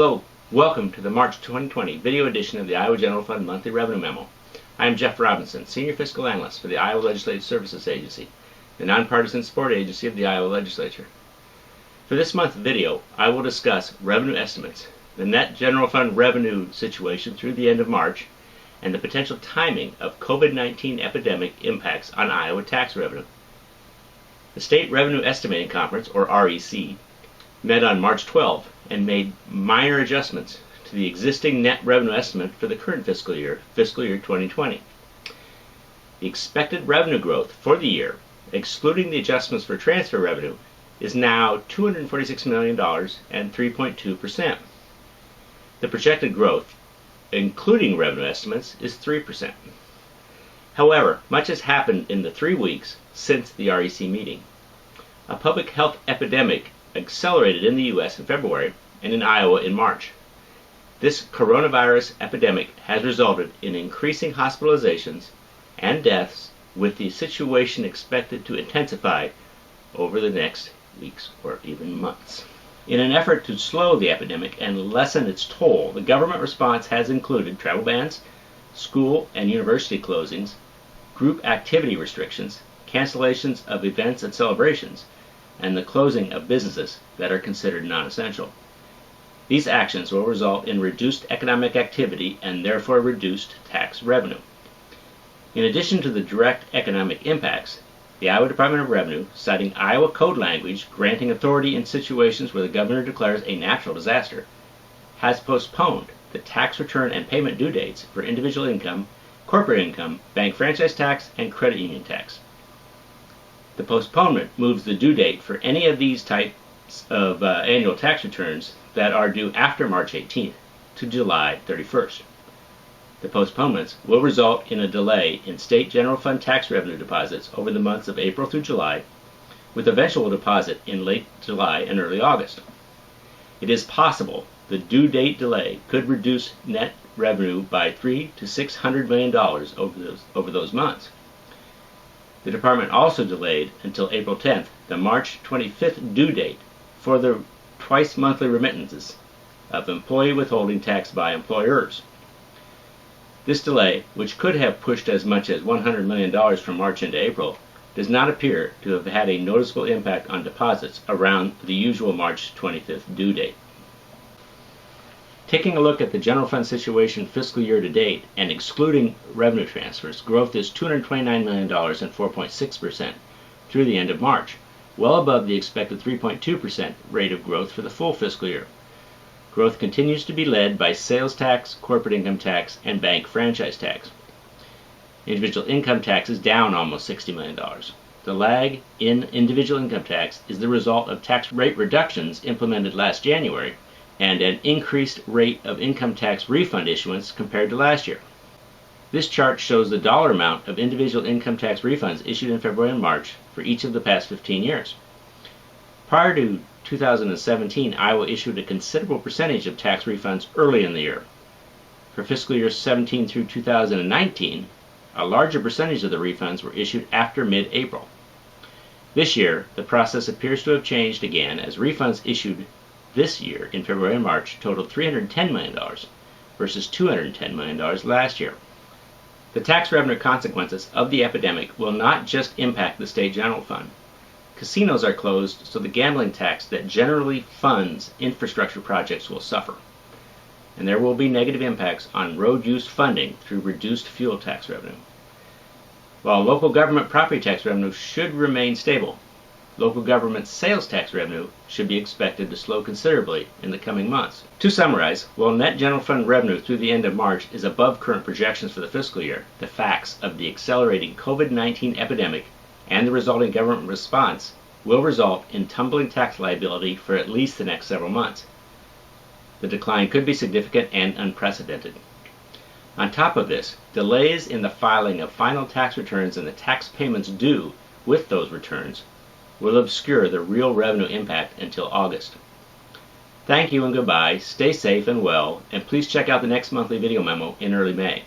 Hello, welcome to the March 2020 video edition of the Iowa General Fund Monthly Revenue Memo. I am Jeff Robinson, Senior Fiscal Analyst for the Iowa Legislative Services Agency, the nonpartisan support agency of the Iowa Legislature. For this month's video, I will discuss revenue estimates, the net general fund revenue situation through the end of March, and the potential timing of COVID-19 epidemic impacts on Iowa tax revenue. The State Revenue Estimating Conference, or REC, met on March 12 and made minor adjustments to the existing net revenue estimate for the current fiscal year 2020. The expected revenue growth for the year, excluding the adjustments for transfer revenue, is now $246 million and 3.2%. The projected growth, including revenue estimates, is 3%. However, much has happened in the 3 weeks since the REC meeting. A public health epidemic accelerated in the U.S. in February and in Iowa in March. This coronavirus epidemic has resulted in increasing hospitalizations and deaths, with the situation expected to intensify over the next weeks or even months. In an effort to slow the epidemic and lessen its toll, the government response has included travel bans, school and university closings, group activity restrictions, cancellations of events and celebrations, and the closing of businesses that are considered non-essential. These actions will result in reduced economic activity and therefore reduced tax revenue. In addition to the direct economic impacts, the Iowa Department of Revenue, citing Iowa Code language granting authority in situations where the governor declares a natural disaster, has postponed the tax return and payment due dates for individual income, corporate income, bank franchise tax, and credit union tax. The postponement moves the due date for any of these types of annual tax returns that are due after March 18th to July 31st. The postponements will result in a delay in state general fund tax revenue deposits over the months of April through July, with eventual deposit in late July and early August. It is possible the due date delay could reduce net revenue by $300 to $600 million over those months. The department also delayed until April 10th the March 25th due date for the twice monthly remittances of employee withholding tax by employers. This delay, which could have pushed as much as $100 million from March into April, does not appear to have had a noticeable impact on deposits around the usual March 25th due date. Taking a look at the general fund situation fiscal year to date and excluding revenue transfers, growth is $229 million and 4.6% through the end of March, well above the expected 3.2% rate of growth for the full fiscal year. Growth continues to be led by sales tax, corporate income tax, and bank franchise tax. Individual income tax is down almost $60 million. The lag in individual income tax is the result of tax rate reductions implemented last January and an increased rate of income tax refund issuance compared to last year. This chart shows the dollar amount of individual income tax refunds issued in February and March for each of the past 15 years. Prior to 2017, Iowa issued a considerable percentage of tax refunds early in the year. For fiscal years 17 through 2019, a larger percentage of the refunds were issued after mid-April. This year, the process appears to have changed again, as refunds issued this year in February and March totaled $310 million versus $210 million last year. The tax revenue consequences of the epidemic will not just impact the state general fund. Casinos are closed, so the gambling tax that generally funds infrastructure projects will suffer. And there will be negative impacts on road use funding through reduced fuel tax revenue. While local government property tax revenue should remain stable, local government sales tax revenue should be expected to slow considerably in the coming months. To summarize, while net general fund revenue through the end of March is above current projections for the fiscal year, the facts of the accelerating COVID-19 epidemic and the resulting government response will result in tumbling tax liability for at least the next several months. The decline could be significant and unprecedented. On top of this, delays in the filing of final tax returns and the tax payments due with those returns will obscure the real revenue impact until August. Thank you and goodbye, stay safe and well, and please check out the next monthly video memo in early May.